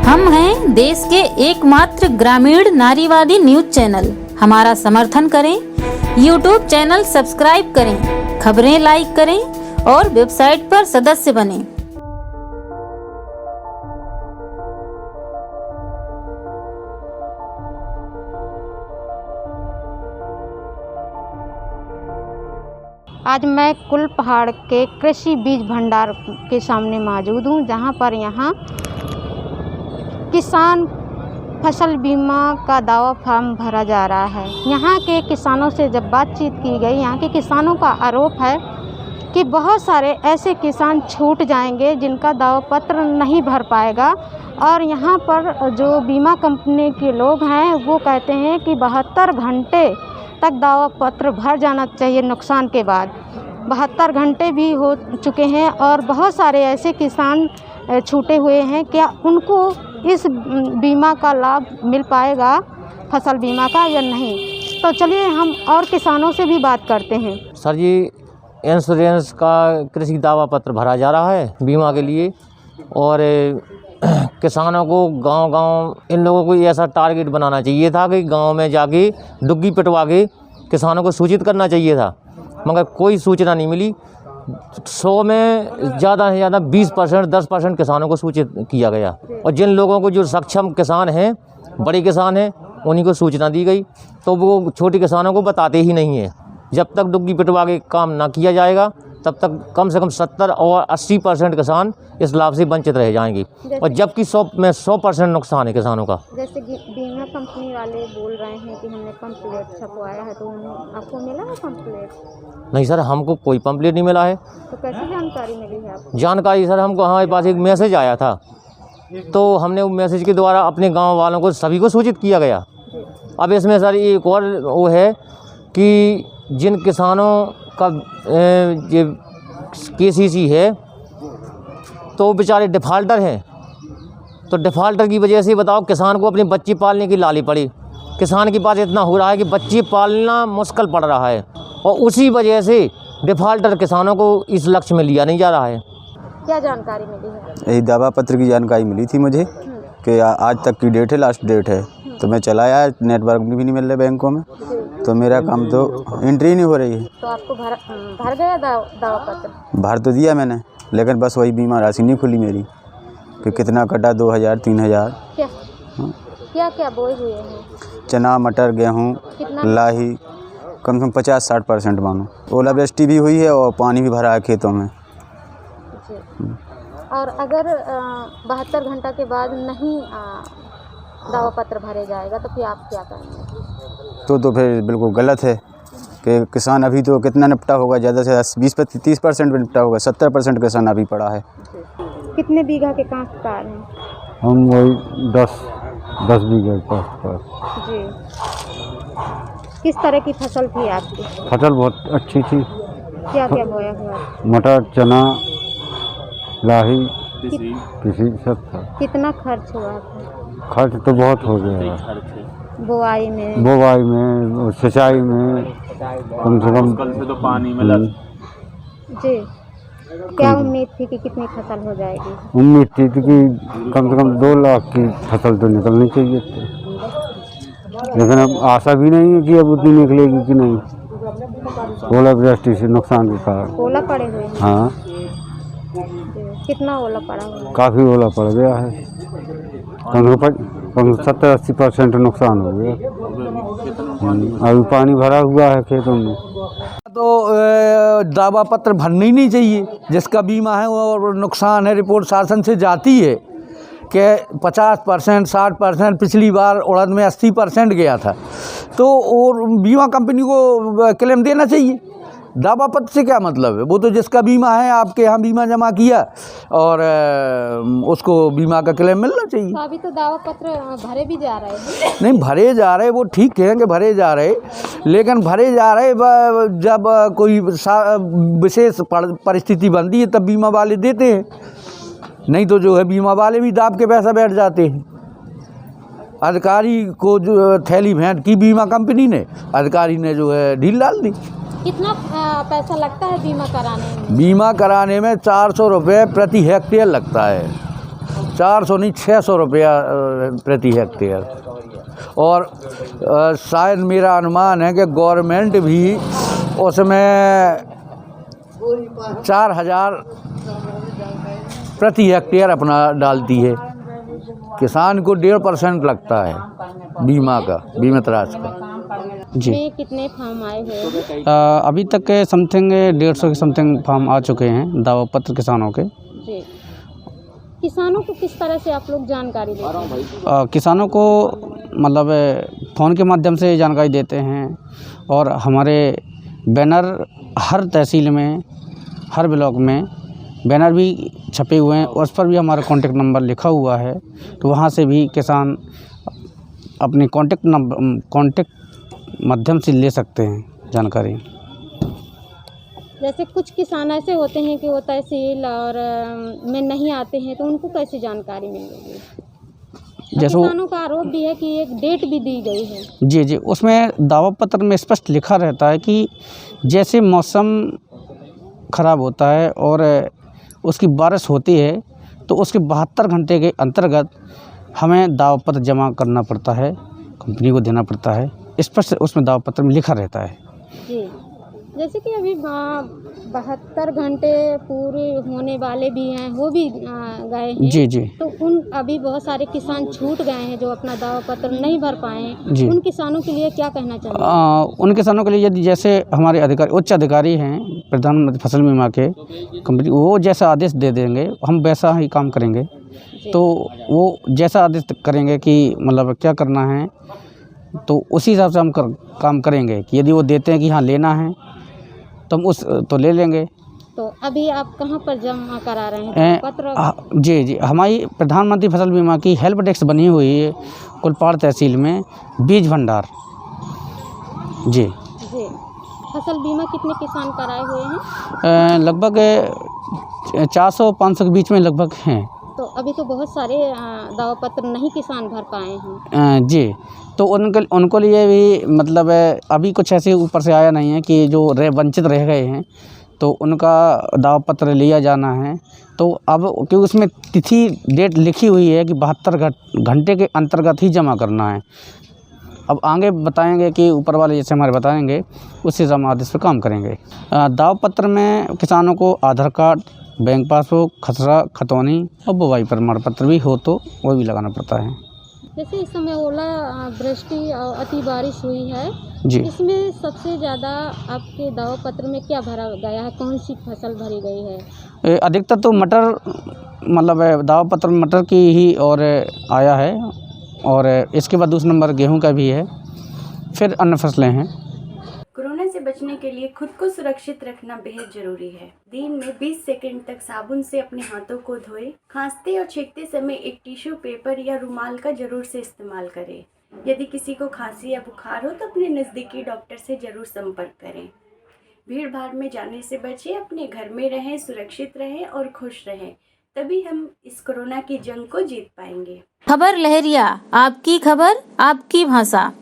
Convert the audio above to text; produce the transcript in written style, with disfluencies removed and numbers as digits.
हम हैं देश के एकमात्र ग्रामीण नारीवादी न्यूज चैनल। हमारा समर्थन करें, यूट्यूब चैनल सब्सक्राइब करें, खबरें लाइक करें और वेबसाइट पर सदस्य बनें। आज मैं कुलपहाड़ के कृषि बीज भंडार के सामने मौजूद हूँ, जहाँ पर यहाँ किसान फसल बीमा का दावा फॉर्म भरा जा रहा है। यहाँ के किसानों से जब बातचीत की गई, यहाँ के किसानों का आरोप है कि बहुत सारे ऐसे किसान छूट जाएंगे जिनका दावा पत्र नहीं भर पाएगा। और यहाँ पर जो बीमा कंपनी के लोग हैं वो कहते हैं कि 72 घंटे तक दावा पत्र भर जाना चाहिए नुकसान के बाद। 72 घंटे भी हो चुके हैं और बहुत सारे ऐसे किसान छूटे हुए हैं। क्या उनको इस बीमा का लाभ मिल पाएगा, फसल बीमा का, या नहीं? तो चलिए हम और किसानों से भी बात करते हैं। सर जी, इंश्योरेंस का कृषि दावा पत्र भरा जा रहा है बीमा के लिए, और किसानों को गांव-गांव इन लोगों को ऐसा टारगेट बनाना चाहिए था कि गांव में जाके डुग्गी पिटवा के किसानों को सूचित करना चाहिए था, मगर कोई सूचना नहीं मिली। 100 में ज़्यादा से ज़्यादा 20%, 10% किसानों को सूचित किया गया, और जिन लोगों को जो सक्षम किसान हैं, बड़े किसान हैं, उन्हीं को सूचना दी गई, तो वो छोटे किसानों को बताते ही नहीं है। जब तक डुग्गी पिटवा के काम ना किया जाएगा तब तक कम से कम 70 और 80% किसान इस लाभ से वंचित रह जाएंगे, और जबकि 100% नुकसान है किसानों का। जैसे बीमा कंपनी वाले बोल रहे हैं कि हमने पंपलेट छपवाया है, तो आपको मिला है पंपलेट? नहीं सर, हमको कोई पंपलेट नहीं मिला है। तो कैसे जानकारी मिली है आपको? जानकारी सर, हमको हमारे पास एक मैसेज आया था, तो हमने वो मैसेज के द्वारा अपने गाँव वालों को सभी को सूचित किया गया। अब इसमें सर एक और वो है कि जिन किसानों का ये KCC है तो बेचारे डिफ़ाल्टर हैं, तो डिफ़ाल्टर की वजह से बताओ किसान को अपने बच्चे पालने की लाली पड़ी। किसान के पास इतना हो रहा है कि बच्चे पालना मुश्किल पड़ रहा है, और उसी वजह से डिफ़ाल्टर किसानों को इस लक्ष्य में लिया नहीं जा रहा है। क्या जानकारी मिली है? यही दावा पत्र की जानकारी मिली थी मुझे कि आज तक की डेट है, लास्ट डेट है, तो मैं चला आया। नेटवर्क भी नहीं मिल रहा बैंकों में, तो मेरा काम तो एंट्री नहीं हो रही है। तो आपको भर गया दावा पत्र? भर तो दिया मैंने, लेकिन बस वही बीमा राशि नहीं खुली मेरी कि कितना कटा, 2000 3000। क्या क्या बोए हुए हैं? चना, मटर, गेहूँ, लाही, कम से कम 50-60% मानो। ओलावृष्टि भी हुई है और पानी भी भरा है खेतों में। और अगर 72 घंटा के बाद नहीं दावा पत्र भरे जाएगा तो फिर आप क्या करेंगे? तो फिर बिल्कुल गलत है कि किसान अभी तो कितना निपटा होगा, ज़्यादा से 20-30% भी निपटा होगा, 70% किसान अभी पड़ा है। कितने बीघा के काश्तकार हैं? हम वही 10 बीघे पास। जी। किस तरह की फसल थी आपकी? फसल बहुत अच्छी थी। क्या क्या बोया हुआ? मटर, चना, लाही, किसी सब था। कितना खर्च हुआ था? खर्च तो बहुत हो गया, बुआई में, सिंचाई में, कम से कम तो पानी में लग। जी। क्या उम्मीद थी कि कितनी फसल हो जाएगी? उम्मीद थी कि कम से कम 2 लाख की फसल तो निकलनी चाहिए थी, लेकिन अब आशा भी नहीं है कि अब उतनी निकलेगी कि नहीं। ओलावृष्टि से नुकसान के कारण। ओला पड़े हुए हैं? हाँ। कितना ओला पड़ा हुआ? काफ़ी ओला पड़ गया है, कम से 70-80% नुकसान हो गया। अभी पानी भरा हुआ है खेतों में। तो दावा पत्र भरना ही नहीं चाहिए। जिसका बीमा है और नुकसान है, रिपोर्ट शासन से जाती है कि 50%, 60%, पिछली बार उड़द में 80% गया था, तो और बीमा कंपनी को क्लेम देना चाहिए। दावा पत्र से क्या मतलब है? वो तो जिसका बीमा है, आपके यहाँ बीमा जमा किया और उसको बीमा का क्लेम मिलना चाहिए। तो अभी तो दावा पत्र भरे भी जा रहे हैं। नहीं, भरे जा रहे, वो ठीक है कि भरे जा रहे, लेकिन भरे जा रहे जब कोई विशेष परिस्थिति बनती है तब बीमा वाले देते हैं, नहीं तो जो है बीमा वाले भी दाब के पैसा बैठ जाते हैं। अधिकारी को जो थैली भेंट की बीमा कंपनी ने, अधिकारी ने जो है ढील डाल दी। कितना पैसा लगता है बीमा कराने में? बीमा कराने में 400 रुपये प्रति हेक्टेयर लगता है। 400 नहीं 600 रुपया प्रति हेक्टेयर। और शायद मेरा अनुमान है कि गवर्नमेंट भी उसमें 4000 प्रति हेक्टेयर अपना डालती है। किसान को 1.5% लगता है बीमा का, बीमित राशि का। जी में कितने फार्म आए हुए हैं? अभी तक के समथिंग 150 के समथिंग फार्म आ चुके हैं दावा पत्र किसानों के। जी, किसानों को किस तरह से आप लोग जानकारी देते हैं? किसानों को मतलब फ़ोन के माध्यम से जानकारी देते हैं और हमारे बैनर हर तहसील में, हर ब्लॉक में बैनर भी छपे हुए हैं, उस पर भी हमारा कॉन्टेक्ट नंबर लिखा हुआ है। तो वहाँ से भी किसान अपने कॉन्टेक्ट माध्यम से ले सकते हैं जानकारी। जैसे कुछ किसान ऐसे होते हैं कि वो तहसील और में नहीं आते हैं, तो उनको कैसे जानकारी मिलेगी? जैसे किसानों का आरोप भी है कि एक डेट भी दी गई है। जी जी, उसमें दावा पत्र में स्पष्ट लिखा रहता है कि जैसे मौसम ख़राब होता है और उसकी बारिश होती है तो उसके 72 घंटे के अंतर्गत हमें दावा पत्र जमा करना पड़ता है, कंपनी को देना पड़ता है। स्पष्ट उसमें दावा पत्र में लिखा रहता है। जी, जैसे कि अभी 72 घंटे पूरे होने वाले भी हैं, वो भी गए हैं। जी जी तो उन अभी बहुत सारे किसान छूट गए हैं जो अपना दावा पत्र नहीं भर पाए हैं। जी। उन किसानों के लिए क्या कहना चाहिए? उन किसानों के लिए यदि जैसे हमारे अधिकारी, उच्च अधिकारी हैं प्रधानमंत्री फसल बीमा के कंपनी, वो जैसा आदेश दे देंगे हम वैसा ही काम करेंगे। तो वो जैसा आदेश करेंगे कि मतलब क्या करना है, तो उसी हिसाब से हम काम करेंगे कि यदि वो देते हैं कि हाँ लेना है तो हम तो ले लेंगे। तो अभी आप कहाँ पर जमा करा रहे हैं पत्र? जी जी, हमारी प्रधानमंत्री फसल बीमा की हेल्प डेस्क बनी हुई है कुलपाड़ तहसील में, बीज भंडार। जी जी, फसल बीमा कितने किसान कराए हुए हैं? लगभग 400-500 के बीच में लगभग हैं। तो अभी तो बहुत सारे दावा पत्र नहीं किसान भर पाए हैं। जी, तो उनको लिए भी मतलब अभी कुछ ऐसे ऊपर से आया नहीं है कि जो वंचित रह गए हैं तो उनका दावा पत्र लिया जाना है। तो अब क्योंकि उसमें तिथि डेट लिखी हुई है कि 72 घंटे के अंतर्गत ही जमा करना है। अब आगे बताएंगे कि ऊपर वाले जैसे हमारे बताएंगे उसी हम आदेश पर काम करेंगे। दावा पत्र में किसानों को आधार कार्ड, बैंक पासबुक, खसरा, खतौनी और बुवाई प्रमाण पत्र भी हो तो वो भी लगाना पड़ता है। जैसे इस समय ओला वृष्टि और अति बारिश हुई है, जी, इसमें सबसे ज़्यादा आपके दावा पत्र में क्या भरा गया है? कौन सी फसल भरी गई है? अधिकतर तो मटर, मतलब दावा पत्र में मटर की ही और आया है, और इसके बाद दूसरा नंबर गेहूं का भी है, फिर अन्य फसलें हैं। कोरोना से बचने के लिए खुद को सुरक्षित रखना बेहद जरूरी है। दिन में 20 सेकंड तक साबुन से अपने हाथों को धोएं। खांसते और छींकते समय एक टिश्यू पेपर या रुमाल का जरूर से इस्तेमाल करें। यदि किसी को खांसी या बुखार हो तो अपने नज़दीकी डॉक्टर से जरूर संपर्क करें। भीड़ भाड़ में जाने से बचें, अपने घर में रहें, सुरक्षित रहें और खुश रहें। तभी हम इस कोरोना की जंग को जीत पाएंगे। खबर लहरिया, आपकी खबर आपकी भाषा।